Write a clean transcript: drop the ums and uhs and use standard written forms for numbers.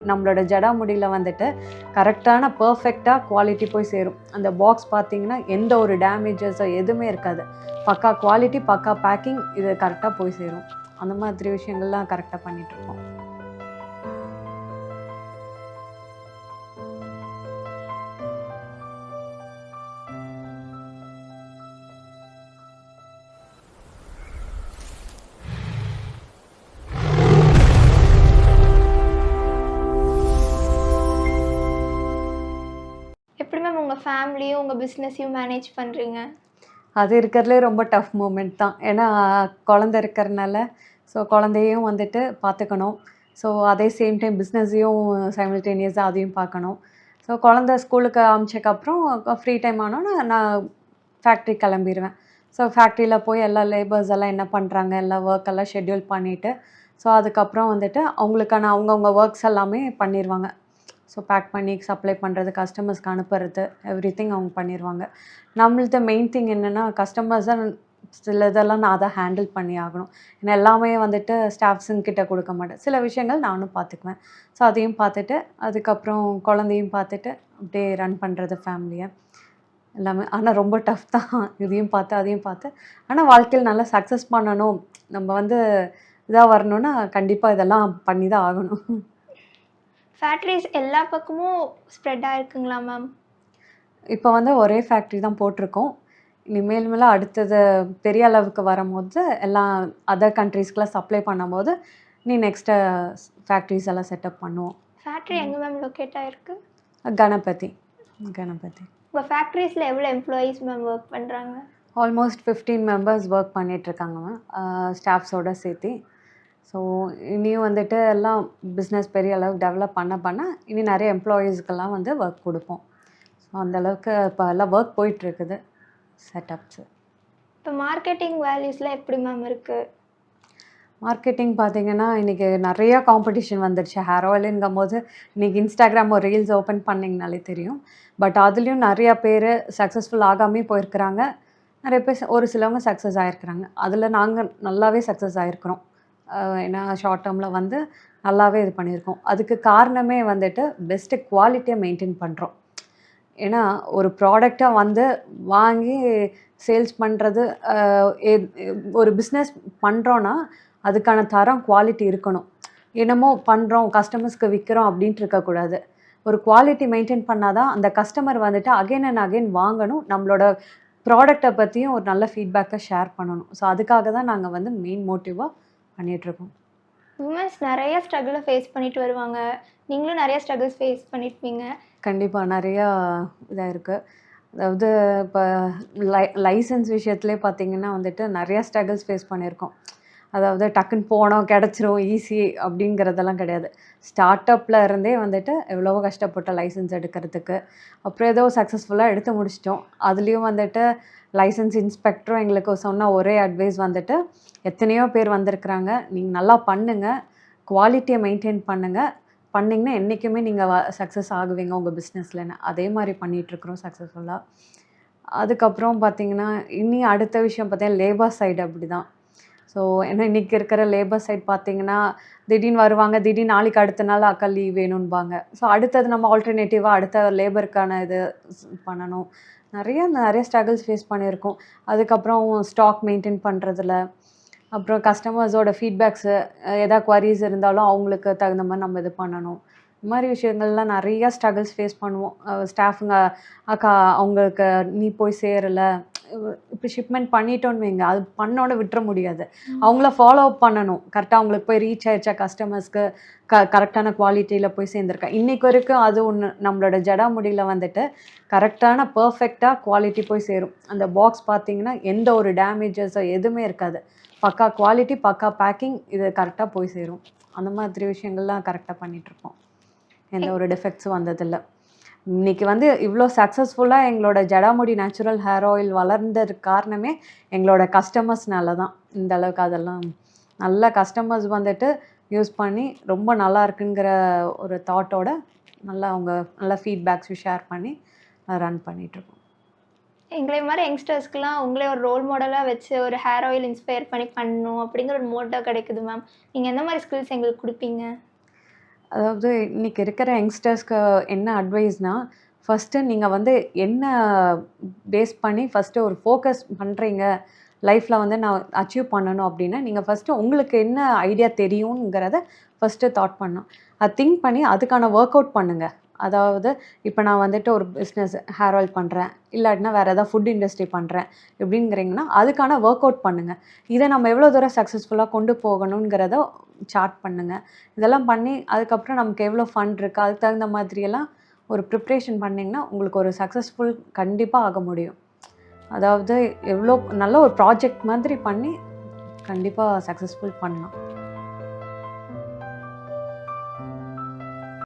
நம்மளோட ஜடாமுடியில் வந்துட்டு கரெக்டான பர்ஃபெக்டாக குவாலிட்டி போய் சேரும். அந்த பாக்ஸ் பார்த்தீங்கன்னா எந்த ஒரு டேமேஜஸோ எதுவுமே இருக்காது. பக்கா குவாலிட்டி, பக்கா பேக்கிங், இது கரெக்டாக போய் சேரும். அந்த மாதிரி விஷயங்கள்லாம் கரெக்டாக பண்ணிகிட்ருக்கோம். எப்படி மேம் உங்கள் ஃபேமிலியும் உங்கள் பிஸ்னஸையும் மேனேஜ் பண்ணுறீங்க? அது இருக்கிறதுலே ரொம்ப டஃப் மூமெண்ட் தான். ஏன்னா குழந்த இருக்கிறனால, ஸோ குழந்தையும் வந்துட்டு பார்த்துக்கணும். ஸோ அதே சேம் டைம் பிஸ்னஸையும் சைமல்டேனியஸாக அதையும் பார்க்கணும். ஸோ குழந்த ஸ்கூலுக்கு அனுப்பிச்சக்கப்புறம் ஃப்ரீ டைம் ஆனோன்னா நான் ஃபேக்ட்ரி கிளம்பிடுவேன். ஸோ ஃபேக்ட்ரியில் போய் எல்லா லேபர்ஸ் எல்லாம் என்ன பண்ணுறாங்க, எல்லா ஒர்க் எல்லாம் ஷெட்யூல் பண்ணிவிட்டு, ஸோ அதுக்கப்புறம் வந்துட்டு அவங்களுக்கான அவங்கவுங்க ஒர்க்ஸ் எல்லாமே பண்ணிடுவாங்க. ஸோ பேக் பண்ணி சப்ளை பண்ணுறது, கஸ்டமர்ஸ்க்கு அனுப்புறது, எவ்ரிதிங் அவங்க பண்ணிடுவாங்க. நம்மளது மெயின் திங் என்னென்னா, கஸ்டமர்ஸ் தான் சில இதெல்லாம் நான் தான் ஹேண்டில் பண்ணி ஆகணும். ஏன்னா எல்லாமே வந்துட்டு ஸ்டாஃப்ஸுங்கிட்ட கொடுக்க மாட்டேன். சில விஷயங்கள் நானும் பார்த்துக்குவேன். ஸோ அதையும் பார்த்துட்டு, அதுக்கப்புறம் குழந்தையும் பார்த்துட்டு அப்படியே ரன் பண்ணுறது ஃபேமிலியை எல்லாமே. ஆனால் ரொம்ப டஃப் தான். இதையும் பார்த்து அதையும் பார்த்து. ஆனால் வாழ்க்கையில் நல்லா சக்ஸஸ் பண்ணணும், நம்ம வந்து இதாக வரணுன்னா கண்டிப்பாக இதெல்லாம் பண்ணி தான் ஆகணும். ஃபேக்ட்ரிஸ் எல்லா பக்கமும் ஸ்ப்ரெட் ஆகிருக்குங்களா மேம்? இப்போ வந்து ஒரே ஃபேக்ட்ரி தான் போட்டிருக்கோம். இனிமேல் அடுத்தது பெரிய அளவுக்கு வரும்போது எல்லாம் அதர் கண்ட்ரீஸ்க்குலாம் சப்ளை பண்ணும்போது நெக்ஸ்ட்டு ஃபேக்ட்ரிஸ் எல்லாம் செட்டப் பண்ணுவோம். ஃபேக்ட்ரி எங்கே மேம் லொக்கேட் ஆகிருக்கு? கணபதி. உங்கள் ஃபேக்ட்ரிஸில் எவ்வளோ எம்ப்ளாயீஸ் மேம் ஒர்க் பண்ணுறாங்க? ஆல்மோஸ்ட் 15 மெம்பர்ஸ் ஒர்க் பண்ணிகிட்ருக்காங்க மேம், ஸ்டாஃப்ஸோடு சேர்த்து. ஸோ இனியும் வந்துட்டு எல்லாம் பிஸ்னஸ் பெரிய அளவுக்கு டெவலப் பண்ண இனி நிறைய எம்ப்ளாயீஸ்க்கெல்லாம் வந்து ஒர்க் கொடுப்போம். ஸோ அந்தளவுக்கு இப்போ எல்லாம் ஒர்க் போயிட்டுருக்குது செட்டப்ஸு. இப்போ மார்க்கெட்டிங் வேல்யூஸ்லாம் எப்படி மேம் இருக்குது? மார்க்கெட்டிங் பார்த்திங்கன்னா இன்றைக்கி நிறையா காம்படிஷன் வந்துடுச்சு. ஹேர் ஆயிலுங்கும் போது இன்றைக்கி இன்ஸ்டாகிராம் ஒரு ரீல்ஸ் ஓப்பன் பண்ணிங்கனாலே தெரியும். பட் அதுலேயும் நிறையா பேர் சக்ஸஸ்ஃபுல் ஆகாமே போயிருக்கிறாங்க. நிறைய பேர் ஒரு சிலவங்க சக்ஸஸ் ஆகிருக்கிறாங்க. அதில் நாங்கள் நல்லாவே சக்ஸஸ் ஆகிருக்கிறோம். ஏன்னா ஷார்ட் டேர்மில் வந்து நல்லாவே இது பண்ணியிருக்கோம். அதுக்கு காரணமே வந்துட்டு பெஸ்ட்டு குவாலிட்டியை மெயின்டைன் பண்ணுறோம். ஏன்னா ஒரு ப்ராடக்டாக வந்து வாங்கி சேல்ஸ் பண்ணுறது, ஒரு பிஸ்னஸ் பண்ணுறோன்னா அதுக்கான தரம் குவாலிட்டி இருக்கணும். என்னமோ பண்ணுறோம் கஸ்டமர்ஸ்க்கு விற்கிறோம் அப்படின்ட்டு இருக்கக்கூடாது. ஒரு குவாலிட்டி மெயின்டைன் பண்ணால் தான் அந்த கஸ்டமர் வந்துட்டு அகைன் அண்ட் அகைன் வாங்கணும். நம்மளோட ப்ராடக்டை பற்றியும் ஒரு நல்ல ஃபீட்பேக்கை ஷேர் பண்ணணும். ஸோ அதுக்காக தான் நாங்கள் வந்து மெயின் மோட்டிவாக பண்ணிகிட்ருக்கோம். உமன்ஸ் நிறைய ஸ்ட்ரகிளை ஃபேஸ் பண்ணிட்டு வருவாங்க. நீங்களும் நிறைய ஸ்ட்ரகிள்ஸ் ஃபேஸ் பண்ணியிருப்பீங்க. கண்டிப்பாக நிறையா இதாக இருக்குது. அதாவது இப்போ லைசன்ஸ் விஷயத்துலேயே பார்த்திங்கன்னா வந்துட்டு நிறையா ஸ்ட்ரகிள்ஸ் ஃபேஸ் பண்ணியிருக்கோம். அதாவது டக்குன்னு போனோம் கிடச்சிரும் ஈஸி அப்படிங்கிறதெல்லாம் கிடையாது. ஸ்டார்ட் அப்பில் இருந்தே வந்துட்டு எவ்வளவோ கஷ்டப்பட்ட லைசன்ஸ் எடுக்கிறதுக்கு. அப்புறம் ஏதோ சக்ஸஸ்ஃபுல்லாக எடுத்து முடிச்சிட்டோம். அதுலேயும் வந்துட்டு லைசன்ஸ் இன்ஸ்பெக்டரும் எங்களுக்கு சொன்ன ஒரே அட்வைஸ் வந்துட்டு, எத்தனையோ பேர் வந்திருக்கிறாங்க, நீங்கள் நல்லா பண்ணுங்கள், குவாலிட்டியை மெயின்டைன் பண்ணுங்கள், பண்ணிங்கன்னா என்றைக்குமே நீங்கள் சக்ஸஸ் ஆகுவீங்க உங்கள் பிஸ்னஸ்லன்னு. அதே மாதிரி பண்ணிகிட்ருக்குறோம் சக்ஸஸ்ஃபுல்லாக. அதுக்கப்புறம் பார்த்திங்கன்னா இனி அடுத்த விஷயம் பார்த்தீங்கன்னா லேபர் சைடு அப்படி தான். ஸோ ஏன்னா இன்றைக்கி இருக்கிற லேபர் சைட் பார்த்திங்கன்னா திடீர்னு வருவாங்க, திடீர்னு நாளைக்கு அடுத்த நாள் அக்கா லீவ் வேணும்பாங்க. ஸோ அடுத்தது நம்ம ஆல்டர்னேட்டிவாக அடுத்த லேபருக்கான இது பண்ணணும். நிறைய ஸ்ட்ரகிள்ஸ் ஃபேஸ் பண்ணியிருக்கோம். அதுக்கப்புறம் ஸ்டாக் மெயின்டைன் பண்ணுறதுல, அப்புறம் கஸ்டமர்ஸோட ஃபீட்பேக்ஸு, எதாவது குவரிஸ் இருந்தாலும் அவங்களுக்கு தகுந்த மாதிரி நம்ம இது பண்ணணும். இந்த மாதிரி விஷயங்கள்லாம் நிறையா ஸ்ட்ரகிள்ஸ் ஃபேஸ் பண்ணுவோம். ஸ்டாஃபுங்க அக்கா அவங்களுக்கு நீ போய் சேரலை, இப்போ ஷிப்மெண்ட் பண்ணிட்டோன்னு வைங்க, அது பண்ணோன்னு விட்டுற முடியாது. அவங்கள ஃபாலோ அப் பண்ணணும். கரெக்டாக அவங்களுக்கு போய் ரீச் ஆயிடுச்சா கஸ்டமர்ஸ்க்கு, கரெக்டான குவாலிட்டியில் போய் சேர்ந்துருக்கா. இன்றைக்கு வரைக்கும் அது ஒன்று நம்மளோட ஜடாமுடியில் வந்துட்டு கரெக்டான பர்ஃபெக்டாக குவாலிட்டி போய் சேரும். அந்த பாக்ஸ் பார்த்திங்கன்னா எந்த ஒரு டேமேஜஸோ எதுவுமே இருக்காது. பக்கா குவாலிட்டி, பக்கா பேக்கிங், இது கரெக்டாக போய் சேரும். அந்த மாதிரி விஷயங்கள்லாம் கரெக்டாக பண்ணிகிட்ருக்கோம். எந்த ஒரு டிஃபெக்ட்ஸும் வந்ததில்லை. இன்றைக்கி வந்து இவ்வளோ சக்ஸஸ்ஃபுல்லாக எங்களோட ஜடாமுடி நேச்சுரல் ஹேர் ஆயில் வளர்ந்ததுக்கு காரணமே எங்களோட கஸ்டமர்ஸ்னால தான். இந்த அளவுக்கு அதெல்லாம் நல்ல கஸ்டமர்ஸ் வந்துட்டு யூஸ் பண்ணி ரொம்ப நல்லா இருக்குங்கிற ஒரு தாட்டோட அவங்க நல்ல ஃபீட்பேக்ஸும் ஷேர் பண்ணி ரன் பண்ணிகிட்ருக்கோம். எங்களை மாதிரி யங்ஸ்டர்ஸ்க்குலாம் உங்களே ஒரு ரோல் மாடலாக வச்சு ஒரு ஹேர் ஆயில் இன்ஸ்பயர் பண்ணி பண்ணணும் அப்படிங்கிற ஒரு மோட்டோ கிடைக்குது மேம். நீங்கள் எந்த மாதிரி ஸ்கில்ஸ் எங்களுக்கு கொடுப்பீங்க? அதாவது இன்னைக்கு இருக்கிற யங்ஸ்டர்ஸ்க்கு என்ன அட்வைஸ்னா, ஃபர்ஸ்ட்டு நீங்க வந்து என்ன பேஸ் பண்ணி ஃபர்ஸ்ட்டு ஒரு ஃபோக்கஸ் பண்றீங்க. லைஃப்ல வந்து நான் அச்சீவ் பண்ணணும் அப்டின்னா, நீங்க ஃபர்ஸ்ட்டு உங்களுக்கு என்ன ஐடியா தெரியுங்கிறத ஃபர்ஸ்ட்டு தாட் பண்ணணும். அத திங்க் பண்ணி அதுக்கான வொர்க் அவுட் பண்ணுங்க. அதாவது இப்ப நான் வந்துட்டு ஒரு பிசினஸ் ஹேர் ஆயில் பண்றேன். இல்லாட்டினா வேற ஏதாவது ஃபுட் இண்டஸ்ட்ரி பண்றேன். இப்படிங்கிறீங்கன்னா, அதுக்கான வொர்க் அவுட் பண்ணுங்க. இத நம்ம எவ்வளோ தூரம் சக்சஸ்ஃபுல்லா கொண்டு போகணுங்கிறத சார்ட் பண்ணுங்க. இதெல்லாம் பண்ணி அதுக்கப்புறம் நமக்கு எவ்வளோ ஃபண்ட் இருக்கு, அதுக்கு தகுந்த மாதிரியெல்லாம் ஒரு ப்ரிப்ரேஷன் பண்ணீங்கன்னா, உங்களுக்கு ஒரு சக்சஸ்ஃபுல் கண்டிப்பா ஆக முடியும். அதாவது எவ்வளோ நல்ல ஒரு ப்ராஜெக்ட் மாதிரி பண்ணி கண்டிப்பா சக்சஸ்ஃபுல் பண்ணலாம்.